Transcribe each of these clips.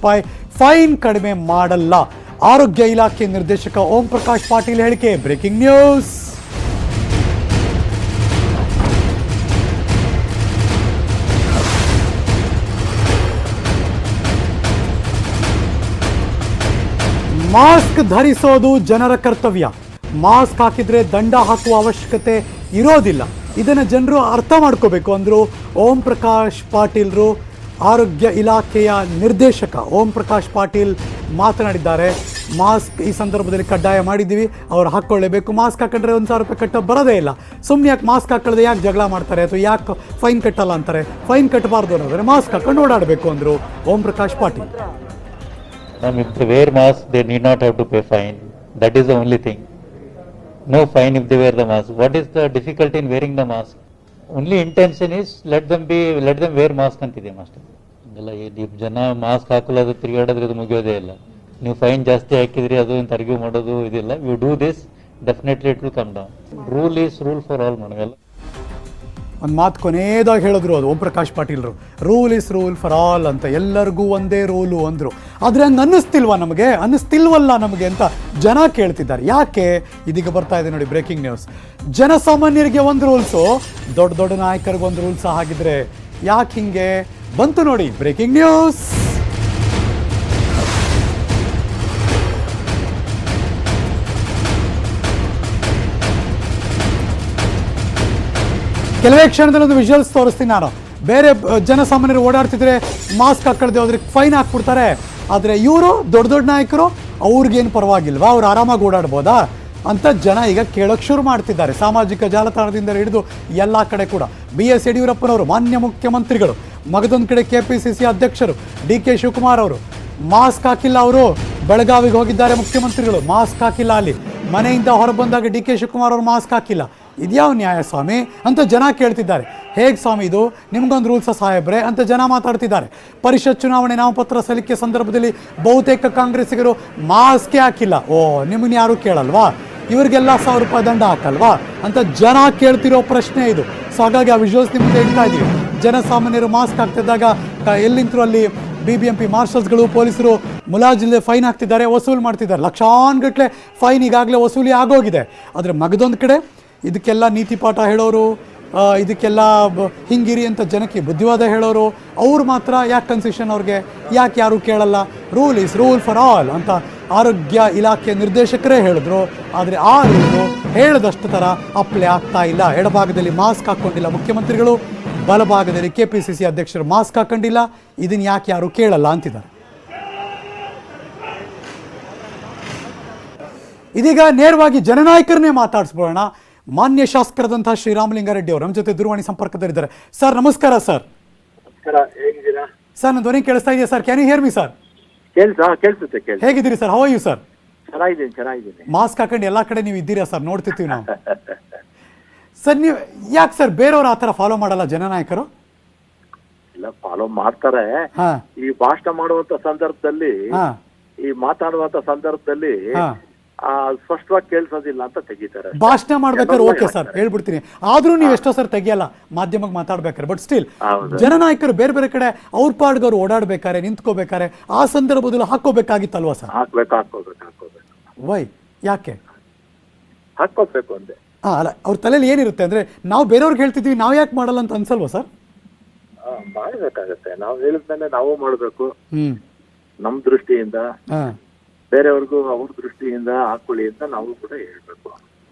ರೂಪಾಯಿ ಫೈನ್ ಕಡಿಮೆ ಮಾಡಲ್ಲ. ಆರೋಗ್ಯ ಇಲಾಖೆ ನಿರ್ದೇಶಕ ಓಂ ಪ್ರಕಾಶ್ ಪಾಟೀಲ್ ಹೇಳಿಕೆ. Breaking news. ಮಾಸ್ಕ್ ಧರಿಸೋದು ಜನರ ಕರ್ತವ್ಯ. ಮಾಸ್ಕ್ ಹಾಕಿದ್ರೆ ದಂಡ ಹಾಕುವ ಅವಶ್ಯಕತೆ ಇರೋದಿಲ್ಲ. ಇದನ್ನು ಜನರು ಅರ್ಥ ಮಾಡ್ಕೋಬೇಕು ಅಂದರು ಓಂ ಪ್ರಕಾಶ್ ಪಾಟೀಲ್ರು. ಆರೋಗ್ಯ ಇಲಾಖೆಯ ನಿರ್ದೇಶಕ ಓಂ ಪ್ರಕಾಶ್ ಪಾಟೀಲ್ ಮಾತನಾಡಿದ್ದಾರೆ. ಮಾಸ್ಕ್ ಈ ಸಂದರ್ಭದಲ್ಲಿ ಕಡ್ಡಾಯ ಮಾಡಿದ್ದೀವಿ, ಅವ್ರು ಹಾಕ್ಕೊಳ್ಳೇಬೇಕು. ಮಾಸ್ಕ್ ಹಾಕೊಂಡ್ರೆ 1,000 ರೂಪಾಯಿ ಕಟ್ಟೋ ಬರೋದೇ ಇಲ್ಲ. ಸುಮ್ಮನೆ ಯಾಕೆ ಮಾಸ್ಕ್ ಹಾಕೊಳ್ಳದೆ ಯಾಕೆ ಜಗಳ ಮಾಡ್ತಾರೆ ಅಥವಾ ಯಾಕೆ ಫೈನ್ ಕಟ್ಟಲ್ಲ ಅಂತಾರೆ. ಫೈನ್ ಕಟ್ಟಬಾರ್ದು ಅನ್ನೋದ್ರೆ ಮಾಸ್ಕ್ ಹಾಕೊಂಡು ಓಡಾಡಬೇಕು ಅಂದರು Om Prakash Patil. If they wear mask, they need not have to pay fine. That is the only thing. No fine if they wear the mask. What is the difficulty in wearing the mask? Only intention is let them wear mask ಅಂತಿದೆ master. ಇದೆಲ್ಲ ನೀವು ಜನ mask ಹಾಕಲಾದ್ರೆ ತಿರುಗಾಡೋದ್ರೆ ಅದು ಮುಗಿಯೋದೇ ಇಲ್ಲ. ನೀವು fine ಜಾಸ್ತಿ ಹಾಕಿದ್ರಿ ಅದು ಅಂತ ಅರ್ಗ್ಯೂ ಮಾಡೋದು ಇದಿಲ್ಲ. You do this, definitely it will come down. Rule is rule for all madam. ಎಲ್ಲ ಒಂದು ಮಾತು ಕೊನೆಯದಾಗಿ ಹೇಳಿದ್ರು ಅದು ಓಂ ಪ್ರಕಾಶ್ ಪಾಟೀಲ್ರು. Rule is rule for all ಅಂತ, ಎಲ್ಲರಿಗೂ ಒಂದೇ ರೂಲು ಅಂದರು. ಆದರೆ ಹಂಗೆ ಅನ್ನಿಸ್ತಿಲ್ವಲ್ಲ ನಮಗೆ ಅಂತ ಜನ ಕೇಳ್ತಿದ್ದಾರೆ. ಯಾಕೆ? ಇದೀಗ ಬರ್ತಾ ಇದೆ ನೋಡಿ ಬ್ರೇಕಿಂಗ್ ನ್ಯೂಸ್. ಜನಸಾಮಾನ್ಯರಿಗೆ ಒಂದು ರೂಲ್ಸು, ದೊಡ್ಡ ದೊಡ್ಡ ನಾಯಕರಿಗೆ ಒಂದು ರೂಲ್ಸ್ ಹಾಗಿದ್ರೆ ಯಾಕೆ ಹಿಂಗೆ ಬಂತು ನೋಡಿ ಬ್ರೇಕಿಂಗ್ ನ್ಯೂಸ್. ಕೆಲವೇ ಕ್ಷಣದಲ್ಲಿ ಒಂದು ವಿಜುವಲ್ಸ್ ತೋರಿಸ್ತೀನಿ ನಾನು. ಬೇರೆ ಜನಸಾಮಾನ್ಯರು ಓಡಾಡ್ತಿದ್ರೆ ಮಾಸ್ಕ್ ಹಾಕೊಳ್ದೆ ಹೋದ್ರೆ ಫೈನ್ ಹಾಕ್ಬಿಡ್ತಾರೆ. ಆದರೆ ಇವರು ದೊಡ್ಡ ದೊಡ್ಡ ನಾಯಕರು, ಅವ್ರಿಗೇನು ಪರವಾಗಿಲ್ವಾ, ಅವ್ರು ಆರಾಮಾಗಿ ಓಡಾಡ್ಬೋದಾ ಅಂತ ಜನ ಈಗ ಕೇಳೋಕ್ಕೆ ಶುರು ಮಾಡ್ತಿದ್ದಾರೆ. ಸಾಮಾಜಿಕ ಜಾಲತಾಣದಿಂದ ಹಿಡಿದು ಎಲ್ಲ ಕಡೆ ಕೂಡ. BS ಯಡಿಯೂರಪ್ಪನವರು, ಮಾನ್ಯ ಮುಖ್ಯಮಂತ್ರಿಗಳು, ಮಗದೊಂದು ಕಡೆ KPCC ಅಧ್ಯಕ್ಷರು DK ಶಿವಕುಮಾರ್ ಅವರು ಮಾಸ್ಕ್ ಹಾಕಿಲ್ಲ. ಅವರು ಬೆಳಗಾವಿಗೆ ಹೋಗಿದ್ದಾರೆ ಮುಖ್ಯಮಂತ್ರಿಗಳು, ಮಾಸ್ಕ್ ಹಾಕಿಲ್ಲ. ಅಲ್ಲಿ ಮನೆಯಿಂದ ಹೊರಬಂದಾಗ DK ಶಿವಕುಮಾರ್ ಅವರು ಮಾಸ್ಕ್ ಹಾಕಿಲ್ಲ. ಇದ್ಯಾವ ನ್ಯಾಯ ಸ್ವಾಮಿ ಅಂತ ಜನ ಕೇಳ್ತಿದ್ದಾರೆ. ಹೇಗೆ ಸ್ವಾಮಿ ಇದು, ನಿಮ್ಗೊಂದು ರೂಲ್ಸ ಸಾಹೇಬ್ರೆ ಅಂತ ಜನ ಮಾತಾಡ್ತಿದ್ದಾರೆ. ಪರಿಷತ್ ಚುನಾವಣೆ ನಾಮಪತ್ರ ಸಲ್ಲಿಕೆ ಸಂದರ್ಭದಲ್ಲಿ ಬಹುತೇಕ ಕಾಂಗ್ರೆಸ್ಸಿಗರು ಮಾಸ್ಕೇ ಹಾಕಿಲ್ಲ. ನಿಮ್ಮನ್ನ ಯಾರು ಕೇಳಲ್ವಾ, ಇವರಿಗೆಲ್ಲ 1,000 ರೂಪಾಯಿ ದಂಡ ಹಾಕಲ್ವಾ ಅಂತ ಜನ ಕೇಳ್ತಿರೋ ಪ್ರಶ್ನೆ ಇದು. ಸೊ ಹಾಗಾಗಿ ಆ ವಿಜುವಲ್ಸ್ ನಿಮ್ಮದೇ ಇಡ್ತಾ ಇದ್ದೀವಿ. ಜನಸಾಮಾನ್ಯರು ಮಾಸ್ಕ್ ಹಾಕ್ತಿದ್ದಾಗ ಎಲ್ಲಿಂತರೂ ಅಲ್ಲಿ BBMP ಮಾರ್ಷಲ್ಸ್ಗಳು, ಪೊಲೀಸರು ಮುಲಾಜಿಲ್ಲದೆ ಫೈನ್ ಹಾಕ್ತಿದ್ದಾರೆ, ವಸೂಲು ಮಾಡ್ತಿದ್ದಾರೆ. ಲಕ್ಷಾನುಗಟ್ಟಲೆ ಫೈನ್ ಈಗಾಗಲೇ ವಸೂಲಿ ಆಗೋಗಿದೆ. ಆದರೆ ಮಗದೊಂದು ಕಡೆ ಇದಕ್ಕೆಲ್ಲ ನೀತಿ ಪಾಠ ಹೇಳೋರು, ಇದಕ್ಕೆಲ್ಲ ಹಿಂಗಿರಿ ಅಂತ ಜನಕ್ಕೆ ಬುದ್ಧಿವಾದ ಹೇಳೋರು, ಅವ್ರು ಮಾತ್ರ ಯಾಕೆ ಕನ್ಸೆಷನ್ ಅವ್ರಿಗೆ, ಯಾಕೆ ಯಾರು ಕೇಳಲ್ಲ. Rule is rule for all ಅಂತ ಆರೋಗ್ಯ ಇಲಾಖೆ ನಿರ್ದೇಶಕರೇ ಹೇಳಿದ್ರು. ಆದರೆ ಆ ರೂಲು ಹೇಳಿದಷ್ಟು ಥರ ಅಪ್ಲೈ ಆಗ್ತಾ ಇಲ್ಲ. ಎಡಭಾಗದಲ್ಲಿ ಮಾಸ್ಕ್ ಹಾಕ್ಕೊಂಡಿಲ್ಲ ಮುಖ್ಯಮಂತ್ರಿಗಳು, ಬಲಭಾಗದಲ್ಲಿ KPCC ಅಧ್ಯಕ್ಷರು ಮಾಸ್ಕ್ ಹಾಕೊಂಡಿಲ್ಲ. ಇದನ್ನು ಯಾಕೆ ಯಾರು ಕೇಳಲ್ಲ ಅಂತಿದ್ದಾರೆ. ಇದೀಗ ನೇರವಾಗಿ ಜನನಾಯಕರನ್ನೇ ಮಾತಾಡಿಸ್ಬೋಣ. ಮಾನ್ಯ ಶಾಸಕರಾದಂತಹ ಶ್ರೀರಾಮಲಿಂಗಾರೆಡ್ಡಿ ಅವರು ನಮ್ಮ ಜೊತೆ ದೂರವಾಣಿ ಸಂಪರ್ಕದಲ್ಲಿದ್ದಾರೆ. ಸರ್ ನಮಸ್ಕಾರ. ಸರ್ ಹೇಗಿದ್ದೀರಾ ಸರ್? ನನ್ನ ಧ್ವನಿ ಕೇಳಿಸ್ತಾ ಇದೆಯಾ sir? Can you hear me sir? ಕೇಳಿಸುತ್ತೆ. ಹೇಗಿದ್ದೀರಿ sir? How are you sir? ಚೆನ್ನಾಗಿದ್ದೀನಿ. ಮಾಸ್ಕ್ ಹಾಕೊಂಡು ಎಲ್ಲ ಕಡೆ ನೀವು ಇದ್ದೀರಾ ಸರ್, ನೋಡ್ತಿರ್ತೀವಿ ನಾವು. ಸರ್ ನೀವು ಯಾಕೆ ಸರ್ ಬೇರೆಯವ್ರು ಆ ಥರ ಫಾಲೋ ಮಾಡಲ್ಲ ಜನನಾಯಕರು? ಇಲ್ಲ, ಫಾಲೋ ಮಾಡ್ತಾರೆ. ಈ ಭಾಷಣ ಮಾಡುವಂತ ಸಂದರ್ಭದಲ್ಲಿ, ಈ ಮಾತಾಡುವಂತ ಸಂದರ್ಭದಲ್ಲಿ ಸ್ಪಷ್ಟವಾಗಿ ಕೇಳಿಸೋದಿಲ್ಲ ಅಂತ ತೆಗಿತಾರೆ. ಭಾಷಣ ಮಾಡ್ಬೇಕಾದ್ರೆ ಓಕೆ ಸರ್ ಹೇಳ್ಬಿಡ್ತೀನಿ, ಆದ್ರೂ ನೀವು ಎಷ್ಟೋ ಸರ್ ತೆಗಿಯಲ್ಲ ಮಾಧ್ಯಮಕ್ಕೆ ಮಾತಾಡ್ಬೇಕಾರೆ. ಬಟ್ ಸ್ಟಿಲ್ ಜನನಾಯಕರು ಬೇರೆ ಬೇರೆ ಕಡೆ ಅವ್ರ ಪಾಡ್ಗವ್ರು ಓಡಾಡ್ಬೇಕಾರೆ, ನಿಂತ್ಕೋಬೇಕಾರೆ ಆ ಸಂದರ್ಭದಲ್ಲಿ ಹಾಕೋಬೇಕಾಗಿತ್ತಲ್ವಾ ಸರ್? ಹಾಕೋಬೇಕು. ವೈ? ಯಾಕೆ ಹಾಕೋಬೇಕು ಅಂದೆ? ಅಲ್ಲ, ಅವ್ರ ತಲೆಯಲ್ಲಿ ಏನಿರುತ್ತೆ ಅಂದ್ರೆ ನಾವು ಬೇರೆಯವ್ರಿಗೆ ಹೇಳ್ತಿದ್ವಿ, ನಾವು ಯಾಕೆ ಮಾಡಲ್ಲ ಅಂತ ಅನ್ಸಲ್ವಾ ಸರ್? ಮಾಡ್ಬೇಕಾಗತ್ತೆ. ನಾವು ಹೇಳಿದ್ಮೇಲೆ ನಾವು ಮಾಡ್ಬೇಕು. ನಮ್ ದೃಷ್ಟಿಯಿಂದ ಬೇರೆಯವ್ರಿಗೂ ಅವ್ರ ದೃಷ್ಟಿಯಿಂದ ಹಾಕೊಳ್ಳಿ ಅಂತ ನಾವು ಕೂಡ ಹೇಳ್ಬೇಕು.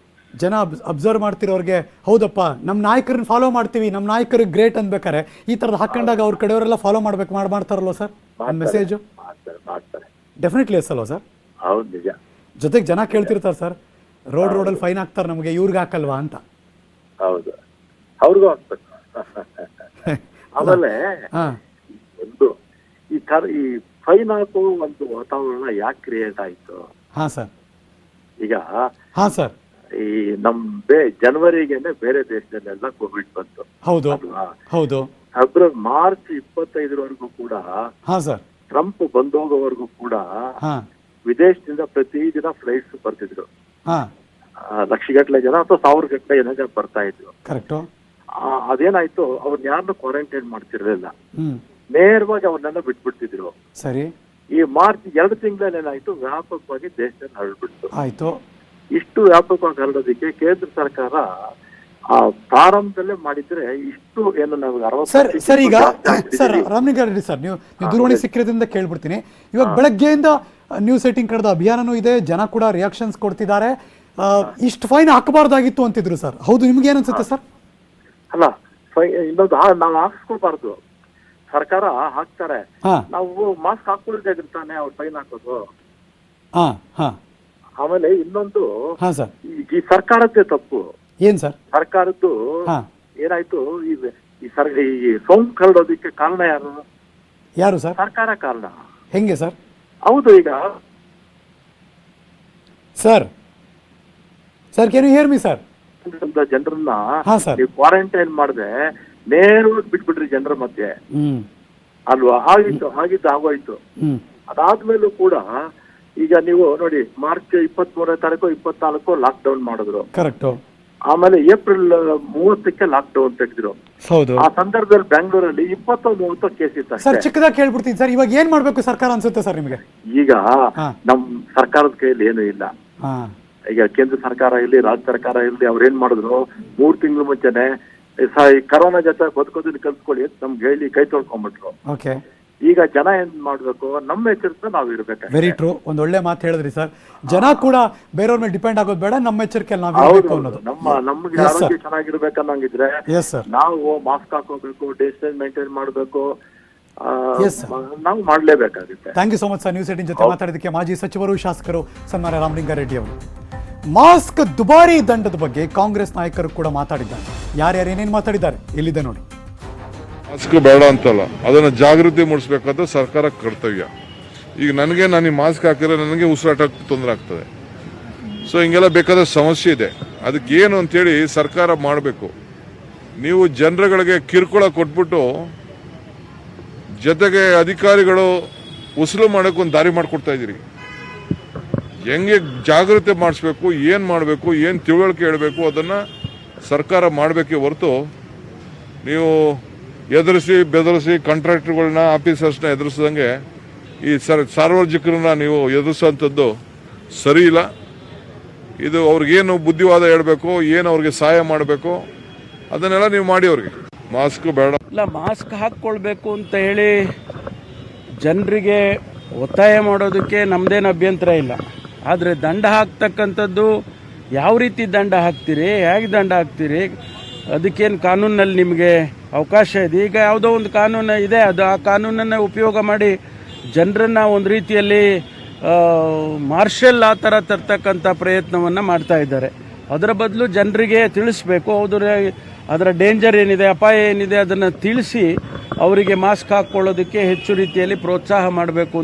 ಜನ ಅಬ್ಸರ್ವ್ ಮಾಡ್ತಿರೋರಿಗೆ ಹೌದಪ್ಪ ನಮ್ಮ ನಾಯಕರನ್ನ ಫಾಲೋ ಮಾಡ್ತೀವಿ, ನಮ್ಮ ನಾಯಕರಿಗೆ ಗ್ರೇಟ್ ಅನ್ಬೇಕಾರೆ ಈ ತರದ್ ಹಾಕೊಂಡಾಗ ಅವ್ರ ಕಡೆಯವರೆಲ್ಲ ಫಾಲೋ ಮಾಡ್ತಾರಲ್ವ ಸರ್? ಮೆಸೇಜು ಮಾಡ್ತಾರೆ ಡೆಫಿನೆಟ್ಲಿ ಎಸ್ ಅಲ್ವಾ ಸರ್? ಹೌದು, ನಿಜ. ಜೊತೆಗೆ ಜನ ಕೇಳ್ತಿರ್ತಾರೆ ಸರ್, ರೋಡಲ್ಲಿ ಫೈನ್ ಹಾಕ್ತಾರೆ ನಮಗೆ, ಇವ್ರಿಗೆ ಹಾಕಲ್ವಾ ಅಂತ. ಹೌದು, ಅವ್ರಿಗೂ ಹಾಕ್ಬೇಕು. ಆಮೇಲೆ ಒಂದು ಈ ಫೈನ್ ಹಾಕೋ ಒಂದು ವಾತಾವರಣ ಯಾಕೆ ಕ್ರಿಯೇಟ್ ಆಯ್ತು? ಸರ್ ಈಗ ಸರ್ ಈ ನಮ್ ಜನವರಿಗೆನೆ ಬೇರೆ ದೇಶದಲ್ಲೆಲ್ಲ ಕೋವಿಡ್ ಬಂತು. ಹೌದು. ಮಾರ್ಚ್ 25 ಕೂಡ ಸರ್ ಟ್ರಂಪ್ ಬಂದೋಗೋವರೆಗೂ ಕೂಡ ವಿದೇಶದಿಂದ ಪ್ರತಿದಿನ ಫ್ಲೈಟ್ಸ್ ಬರ್ತಿದ್ರು. ಲಕ್ಷಗಟ್ಟಲೆ ಜನ ಅಥವಾ 1000 ಗಟ್ಟಲೆ ಜನ ಬರ್ತಾ ಇದ್ರು. ಕರೆಕ್ಟ್. ಅದೇನಾಯ್ತು, ಅವ್ರನ್ನ ಯಾರನ್ನು ಕ್ವಾರಂಟೈನ್ ಮಾಡ್ತಿರ್ಲಿಲ್ಲ, ನೇರವಾಗಿ ಅವ್ರನ್ನೆಲ್ಲ ಬಿಟ್ಬಿಡ್ತಿದ್ರು. ಸರಿ. ಈ ಮಾರ್ಚ್ 2 ತಿಂಗಳಲ್ಲಿ ಏನಾಯ್ತು, ವ್ಯಾಪಕವಾಗಿ ದೇಶದಲ್ಲಿ ಹರಡ್ಬಿಡ್ತು. ಆಯ್ತು. ಇಷ್ಟು ವ್ಯಾಪಕವಾಗಿ ಹರಡೋದಕ್ಕೆ ಕೇಂದ್ರ ಸರ್ಕಾರ ಆ ಪ್ರಾರಂಭದಲ್ಲೇ ಮಾಡಿದ್ರೆ ಇಷ್ಟು ಏನು ನಮಗೆ ಸರ್ ಈಗ ಸರ್ ರಾಮಲಿಂಗಾರೆಡ್ಡಿ ಸರ್, ನೀವು ದೂರವಾಣಿ ಸಿಕ್ಕಿರೋದ್ರಿಂದ ಕೇಳ್ಬಿಡ್ತೀನಿ. ಇವಾಗ ಬೆಳಗ್ಗೆಯಿಂದ ನ್ಯೂಸ್ ಸೆಟ್ಟಿಂಗ್ ಕಳೆದ ಅಭಿಯಾನನೂ ಇದೆ, ಜನ ಕೂಡ ರಿಯಾಕ್ಷನ್ಸ್ ಕೊಡ್ತಿದ್ದಾರೆ. ಇಷ್ಟು ಫೈನ್ ಹಾಕಬಾರ್ದಾಗಿತ್ತು ಅಂತಿದ್ರು ಸರ್. ಹೌದು, ನಿಮ್ಗೆ ಏನ್ ಅನ್ಸುತ್ತೆ ಸರ್? ಅಲ್ಲ, ಇನ್ನೊಂದು ನಾವು ಹಾಕ್ಸ್ಕೊಳ್ಬಾರ್ದು. ಸರ್ಕಾರ ಹಾಕ್ತಾರೆ, ನಾವು ಮಾಸ್ಕ್ ಹಾಕೊಳ್ಳೋದಾದ್ರೆ ತಾನೆ ಅವ್ರು ಫೈನ್ ಹಾಕೋದು. ಆಮೇಲೆ ಇನ್ನೊಂದು ಈ ಸರ್ಕಾರದ್ದೇ ತಪ್ಪು. ಏನ್ ಸರ್? ಸರ್ಕಾರದ್ದು ಏನಾಯ್ತು, ಈ ಸೋಂಕು ಹರಡೋದಕ್ಕೆ ಕಾರಣ ಯಾರು ಸರ್? ಸರ್ಕಾರ ಕಾರಣ. ಹೆಂಗೆ ಸರ್? ಹೌದು. ಈಗ sir can you hear me sir? ಜನರನ್ನ ನೀವು ಕ್ವಾರಂಟೈನ್ ಮಾಡದೆ ನೇರವಾಗಿ ಬಿಟ್ಬಿಟ್ರಿ ಜನರ ಮಧ್ಯೆ ಅಲ್ವಾ? ಆಗಿದ್ದು ಆಗೋಯ್ತು. ಅದಾದ್ಮೇಲೂ ಕೂಡ ಈಗ ನೀವು ನೋಡಿ, ಮಾರ್ಚ್ 23ನೇ ತಾರೀಕು 24 ಲಾಕ್ ಡೌನ್ ಮಾಡಿದ್ರು. ಕರೆಕ್ಟ್. ಆಮೇಲೆ ಏಪ್ರಿಲ್ 30ಕ್ಕೆ ಲಾಕ್ ಡೌನ್ ತೆಗೆದ್ರು. ಆ ಸಂದರ್ಭದಲ್ಲಿ ಬೆಂಗಳೂರಲ್ಲಿ 20-30 ಕೇಸ್ ಇತ್ತು. ಸರ್ ಚಿಕ್ಕದಾಗಿ ಕೇಳ್ಬಿಡ್ತೀನಿ ಸರ್, ಇವಾಗ ಏನ್ ಮಾಡ್ಬೇಕು ಸರ್ಕಾರ ಅನ್ಸುತ್ತೆ ಸರ್ ನಿಮಗೆ? ಈಗ ನಮ್ ಸರ್ಕಾರದ ಕೈಯಲ್ಲಿ ಏನು ಇಲ್ಲ. ಈಗ ಕೇಂದ್ರ ಸರ್ಕಾರ ಇರ್ಲಿ, ರಾಜ್ಯ ಸರ್ಕಾರ ಇರ್ಲಿ, ಅವ್ರ ಏನ್ ಮಾಡಿದ್ರು, 3 ತಿಂಗಳು ಮುಂಚೆನೆ ಕರೋನಾ ಜೊತೆ ಬದುಕೋದನ್ನ ಕಲ್ತ್ಕೊಳ್ಳಿ ಅಂತ ನಮ್ಗೆ ಹೇಳಿ ಕೈ ತೊಳ್ಕೊಂಡ್ಬಿಟ್ರು. ಈಗ ಜನ ಏನ್ ಮಾಡ್ಬೇಕು, ನಮ್ಮ ಎಚ್ಚರಿಕೆ ನಾವ್ ಇರ್ಬೇಕು. Very true. ಒಂದ್ ಒಳ್ಳೆ ಮಾತು ಹೇಳಿದ್ರಿ ಸರ್. ಜನ ಕೂಡ ಬೇರೆಯವ್ರ ಮೇಲೆ ಡಿಪೆಂಡ್ ಆಗೋದು ಬೇಡ, ನಮ್ಮ ಎಚ್ಚರಿಕೆ ನಾವ್ ಅನ್ನೋದು. ನಮ್ಗೆ ಆರೋಗ್ಯ ಚೆನ್ನಾಗಿರ್ಬೇಕು ಅನ್ನಂಗಿದ್ರೆ ನಾವು ಮಾಸ್ಕ್ ಹಾಕೋಬೇಕು, ಡಿಸ್ಟೆನ್ಸ್ ಮೇಂಟೈನ್ ಮಾಡ್ಬೇಕು, ನಾವು ಮಾಡ್ಲೇಬೇಕಾಗುತ್ತೆ. Thank you so much sir. News 18 ಜೊತೆ ಮಾತಾಡೋದಕ್ಕೆ ಮಾಜಿ ಸಚಿವರು, ಶಾಸಕರು ಸನ್ಮಾನ್ಯ ರಾಮಲಿಂಗಾರೆಡ್ಡಿ ಅವರು. ಮಾಸ್ಕ್ ದುಬಾರಿ ದಂಡದ ಬಗ್ಗೆ ಕಾಂಗ್ರೆಸ್ ನಾಯಕರು ಕೂಡ ಮಾತಾಡಿದ್ದಾರೆ. ಯಾರ್ಯಾರು ಏನೇನು ಮಾತಾಡಿದ್ದಾರೆ ಇಲ್ಲಿದೆ ನೋಡಿ. ಮಾಸ್ಕ್ ಬೇಡ ಅಂತಲ್ಲ, ಅದನ್ನ ಜಾಗೃತಿ ಮೂಡಿಸಬೇಕಾದ ಸರ್ಕಾರ ಕರ್ತವ್ಯ. ಈಗ ನಾನು ಈ ಮಾಸ್ಕ್ ಹಾಕಿದ್ರೆ ನನಗೆ ಉಸಿರಾಟಕ್ಕೆ ತೊಂದರೆ ಆಗ್ತದೆ. ಸೊ ಹಿಂಗೆಲ್ಲ ಬೇಕಾದ ಸಮಸ್ಯೆ ಇದೆ. ಅದಕ್ಕೆ ಏನು ಅಂತೇಳಿ ಸರ್ಕಾರ ಮಾಡಬೇಕು. ನೀವು ಜನರುಗಳಿಗೆ ಕಿರುಕುಳ ಕೊಟ್ಬಿಟ್ಟು ಜೊತೆಗೆ ಅಧಿಕಾರಿಗಳು ಉಸುಲು ಮಾಡೋಕೆ ಒಂದು ದಾರಿ ಮಾಡಿಕೊಡ್ತಾ ಇದ್ದೀರಿ. ಹೆಂಗೆ ಜಾಗೃತಿ ಮಾಡಿಸ್ಬೇಕು, ಏನು ಮಾಡಬೇಕು, ಏನು ತಿಳುವಳಿಕೆ ಹೇಳಬೇಕು, ಅದನ್ನು ಸರ್ಕಾರ ಮಾಡಬೇಕೇ ಹೊರತು ನೀವು ಎದುರಿಸಿ ಬೆದರಿಸಿ ಕಾಂಟ್ರಾಕ್ಟರ್ಗಳನ್ನ, ಆಫೀಸರ್ಸ್ನ ಎದುರಿಸಿದಂಗೆ ಈ ಸಾರ್ವಜನಿಕರನ್ನ ನೀವು ಎದುರಿಸೋಂಥದ್ದು ಸರಿ ಇಲ್ಲ. ಇದು ಅವ್ರಿಗೇನು ಬುದ್ಧಿವಾದ ಹೇಳಬೇಕು, ಏನು ಅವ್ರಿಗೆ ಸಹಾಯ ಮಾಡಬೇಕು, ಅದನ್ನೆಲ್ಲ ನೀವು ಮಾಡಿ. ಅವ್ರಿಗೆ ಮಾಸ್ಕ್ ಬೇಡ ಇಲ್ಲ, ಮಾಸ್ಕ್ ಹಾಕ್ಕೊಳ್ಬೇಕು ಅಂತ ಹೇಳಿ ಜನರಿಗೆ ಒತ್ತಾಯ ಮಾಡೋದಕ್ಕೆ ನಮ್ಮದೇನು ಅಭ್ಯಂತರ ಇಲ್ಲ. ಆದರೆ ದಂಡ ಹಾಕ್ತಕ್ಕಂಥದ್ದು ಯಾವ ರೀತಿ ದಂಡ ಹಾಕ್ತೀರಿ, ಹೇಗೆ ದಂಡ ಹಾಕ್ತೀರಿ, ಅದಕ್ಕೇನು ಕಾನೂನಲ್ಲಿ ನಿಮಗೆ ಅವಕಾಶ ಇದೆ? ಈಗ ಯಾವುದೋ ಒಂದು ಕಾನೂನು ಇದೆ, ಅದು ಆ ಕಾನೂನನ್ನು ಉಪಯೋಗ ಮಾಡಿ ಜನರನ್ನು ಒಂದು ರೀತಿಯಲ್ಲಿ ಮಾರ್ಷಲ್ ಆ ಥರ ತರ್ತಕ್ಕಂಥ ಪ್ರಯತ್ನವನ್ನು ಮಾಡ್ತಾ ಇದ್ದಾರೆ. ಅದರ ಬದಲು ಜನರಿಗೆ ತಿಳಿಸ್ಬೇಕು, ಅದರ ಡೇಂಜರ್ ಏನಿದೆ, ಅಪಾಯ ಏನಿದೆ, ಅದನ್ನು ತಿಳಿಸಿ ಅವರಿಗೆ ಮಾಸ್ಕ್ ಹಾಕ್ಕೊಳ್ಳೋದಕ್ಕೆ ಹೆಚ್ಚು ರೀತಿಯಲ್ಲಿ ಪ್ರೋತ್ಸಾಹ ಮಾಡಬೇಕು ಅಂತ